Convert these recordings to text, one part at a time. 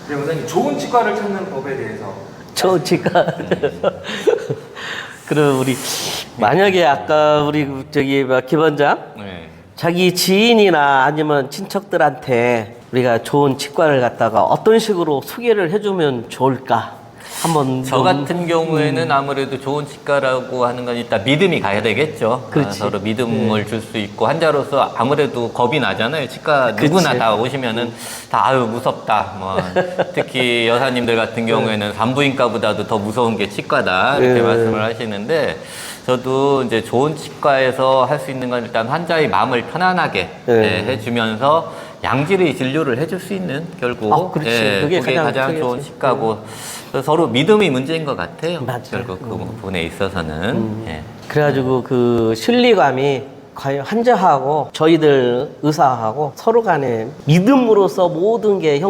네, 원장님 좋은 치과를 찾는 법에 대해서. 좋은 치과. 그럼 우리 만약에 아까 우리 저기 김 원장 네. 자기 지인이나 아니면 친척들한테 우리가 좋은 치과를 갖다가 어떤 식으로 소개를 해주면 좋을까? 한번 저 같은 경우에는 아무래도 좋은 치과라고 하는 건 일단 믿음이 가야 되겠죠. 그렇지. 서로 믿음을 줄 수 있고 환자로서 아무래도 겁이 나잖아요. 치과 그치. 누구나 다 오시면은 다 아유 무섭다. 뭐 특히 여사님들 같은 경우에는 산부인과보다도 더 무서운 게 치과다 이렇게 말씀을 하시는데 저도 이제 좋은 치과에서 할 수 있는 건 일단 환자의 마음을 편안하게 해주면서 양질의 진료를 해줄 수 있는 결국 그렇지. 그게 가장 크겠지. 좋은 치과고 서로 믿음의 문제인 것 같아요. 맞아요. 결국 그 부분에 있어서는 예. 그래가지고 그 신뢰감이 과연 환자하고 저희들 의사하고 서로 간에 믿음으로써 모든 게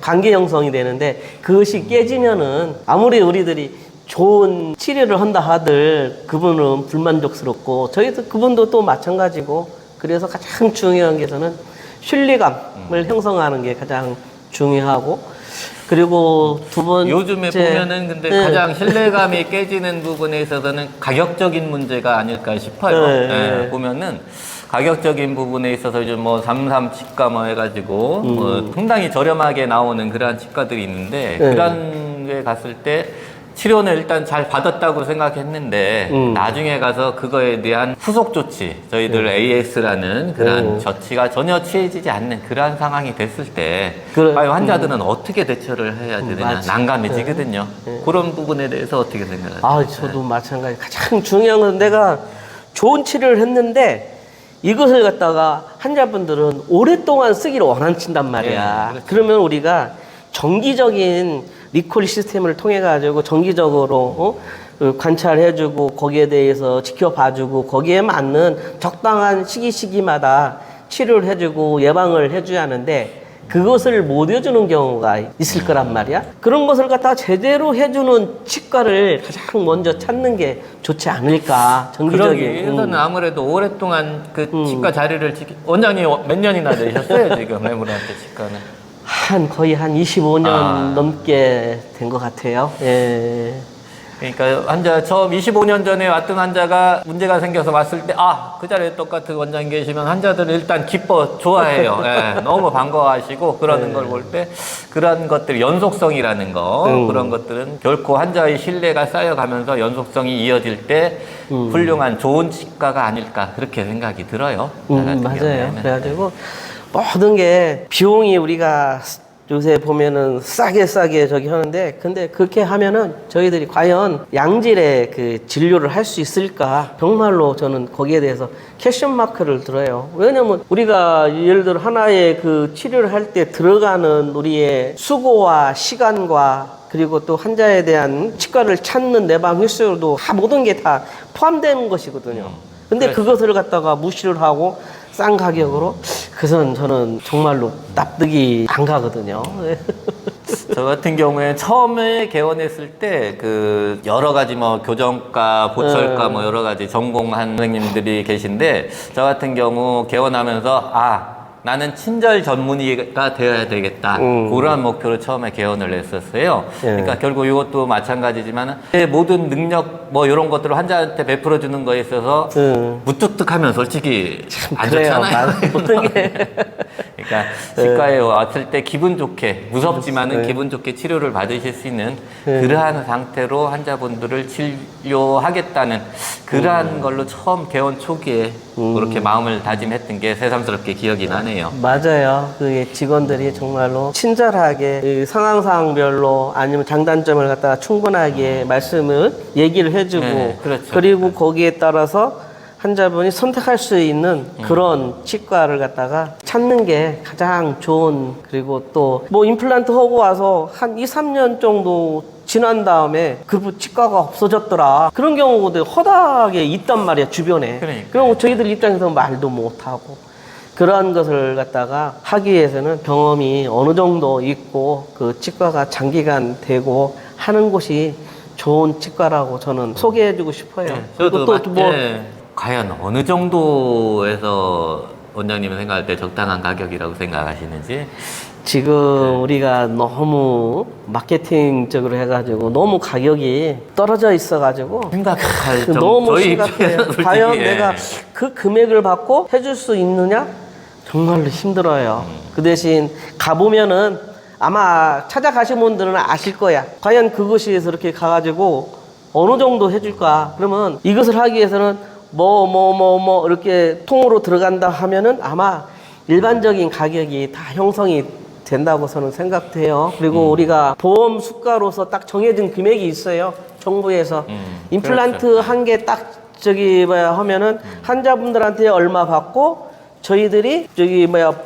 관계 형성이 되는데 그것이 깨지면은 아무리 우리들이 좋은 치료를 한다 하들 그분은 불만족스럽고 저희도 그분도 또 마찬가지고 그래서 가장 중요한 게서는 신뢰감을 형성하는 게 가장 중요하고 그리고 두 번째 요즘에 보면은 근데 가장 신뢰감이 깨지는 부분에 있어서는 가격적인 문제가 아닐까 싶어요. 예, 보면은 가격적인 부분에 있어서 요즘 뭐 삼삼 치과 뭐 해가지고 뭐 상당히 저렴하게 나오는 그러한 치과들이 있는데 그런 데 갔을 때 치료는 일단 잘 받았다고 생각했는데 나중에 가서 그거에 대한 후속 조치 저희들 AS라는 그러한 조치가 전혀 취해지지 않는 그러한 상황이 됐을 때 과연 환자들은 어떻게 대처를 해야 되느냐 맞아. 난감해지거든요. 그런 부분에 대해서 어떻게 생각하세요? 아, 저도 마찬가지. 가장 중요한 건 내가 좋은 치료를 했는데 이것을 갖다가 환자분들은 오랫동안 쓰기를 원한단 말이야. 네, 그렇죠. 그러면 우리가 정기적인 리콜 시스템을 통해 가지고 정기적으로 관찰해주고 거기에 대해서 지켜봐주고 거기에 맞는 적당한 시기마다 치료를 해주고 예방을 해줘야 하는데 그것을 못 해주는 경우가 있을 거란 말이야. 그런 것을 갖다가 제대로 해주는 치과를 가장 먼저 찾는 게 좋지 않을까. 그러기 정기적인. 위해서는 아무래도 오랫동안 그 치과 자리를 원장님 몇 년이나 되셨어요 지금 해물한테 치과는? 거의 한 25년 넘게 된 것 같아요. 예. 그러니까 환자 처음 25년 전에 왔던 환자가 문제가 생겨서 왔을 때 그 자리에 똑같은 원장님 계시면 환자들은 일단 기뻐 좋아해요. 예, 너무 반가워하시고 그러는 걸 볼 때 그런 것들 연속성이라는 거 그런 것들은 결코 환자의 신뢰가 쌓여가면서 연속성이 이어질 때 훌륭한 좋은 치과가 아닐까 그렇게 생각이 들어요. 맞아요. 그래가지고 모든 게 비용이 우리가 요새 보면은 싸게 저기 하는데 근데 그렇게 하면은 저희들이 과연 양질의 그 진료를 할 수 있을까 정말로 저는 거기에 대해서 퀘션 마크를 들어요. 왜냐면 우리가 예를 들어 하나의 그 치료를 할 때 들어가는 우리의 수고와 시간과 그리고 또 환자에 대한 치과를 찾는 내방 횟수도 모든 게 다 포함되는 것이거든요. 근데 그것을 갖다가 무시를 하고 싼 가격으로 그래서 저는 정말로 납득이 안 가거든요. 저 같은 경우에 처음에 개원했을 때 그 여러 가지 뭐 교정과, 보철과 뭐 여러 가지 전공한 선생님들이 계신데 저 같은 경우 개원하면서 나는 친절 전문의가 되어야 되겠다. 그런 목표로 처음에 개원을 했었어요. 그러니까 결국 이것도 마찬가지지만 내 모든 능력 뭐 이런 것들을 환자한테 베풀어 주는 거에 있어서 무뚝뚝하면 솔직히 안 좋잖아요. 모든 게. 그러니까 치과에 왔을 때 기분 좋게 무섭지만은 기분 좋게 치료를 받으실 수 있는 그러한 상태로 환자분들을 진료하겠다는 그러한 걸로 처음 개원 초기에 그렇게 마음을 다짐했던 게 새삼스럽게 기억이 나네요. 맞아요. 그 직원들이 정말로 친절하게 그 상황별로 아니면 장단점을 갖다가 충분하게 얘기를 해주고 그렇죠. 그리고 거기에 따라서 환자분이 선택할 수 있는 그런 치과를 갖다가 찾는 게 가장 좋은 그리고 또 뭐 임플란트 하고 와서 한 2, 3년 정도 지난 다음에 그 치과가 없어졌더라. 그런 경우도 허다하게 있단 말이야, 주변에. 그러니까요. 그럼 저희들 입장에서 말도 못하고. 그러한 것을 갖다가 하기 위해서는 경험이 어느 정도 있고 그 치과가 장기간 되고 하는 곳이 좋은 치과라고 저는 소개해주고 싶어요. 저도 그리고 또 뭐 과연 어느 정도에서 원장님은 생각할 때 적당한 가격이라고 생각하시는지? 지금 우리가 너무 마케팅적으로 해가지고 너무 가격이 떨어져 있어가지고 생각할 정 너무 저희 심각해요. 입장에서 솔직히, 과연 예. 내가 그 금액을 받고 해줄 수 있느냐? 정말로 힘들어요. 그 대신 가보면은 아마 찾아가신 분들은 아실 거야. 과연 그것이 그렇게 가가지고 어느 정도 해줄까? 그러면 이것을 하기 위해서는 뭐 이렇게 통으로 들어간다 하면은 아마 일반적인 가격이 다 형성이 된다고 저는 생각돼요. 그리고 우리가 보험 수가로서 딱 정해진 금액이 있어요. 정부에서. 임플란트 그렇죠. 한 개 딱 하면은 환자분들한테 얼마 받고 저희들이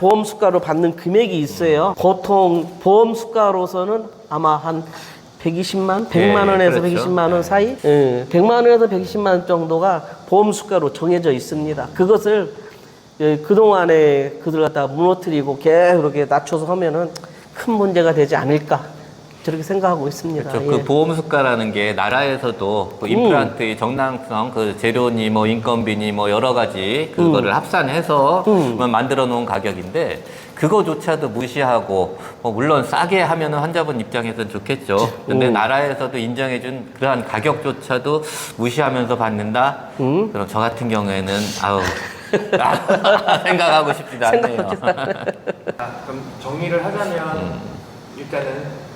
보험 수가로 받는 금액이 있어요. 보통 보험 수가로서는 아마 한 120만, 100만 원에서 그렇죠. 120만 원 사이? 100만 원에서 120만 원 정도가 보험 수가로 정해져 있습니다. 그것을 그동안에 그들 갖다가 무너뜨리고 계속 그렇게 낮춰서 하면은 큰 문제가 되지 않을까. 저렇게 생각하고 있습니다. 그렇죠. 예. 그 보험 수가라는 게 나라에서도 그 임플란트의 정당성, 그 재료니 뭐 인건비니 뭐 여러 가지 그거를 합산해서 만들어 놓은 가격인데 그거조차도 무시하고 뭐 물론 싸게 하면은 환자분 입장에서는 좋겠죠. 근데 나라에서도 인정해준 그러한 가격조차도 무시하면서 받는다. 그럼 저 같은 경우에는 아우 생각하고 싶지도 않네요. 그럼 정리를 하자면 일단은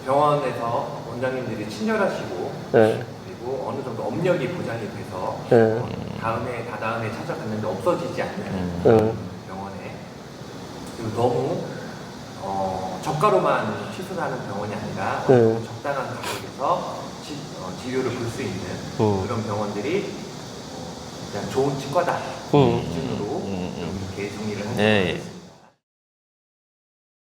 병원에서 원장님들이 친절하시고 네. 그리고 어느 정도 업력이 보장이 돼서 네. 다다음에 찾아갔는데 없어지지 않는 병원에 그리고 너무 저가로만 시술하는 병원이 아니라 적당한 가격에서 진료를 볼 수 있는 그런 병원들이 그냥 좋은 치과다 기준으로 이렇게 정리를 하는 네. 것 같습니다.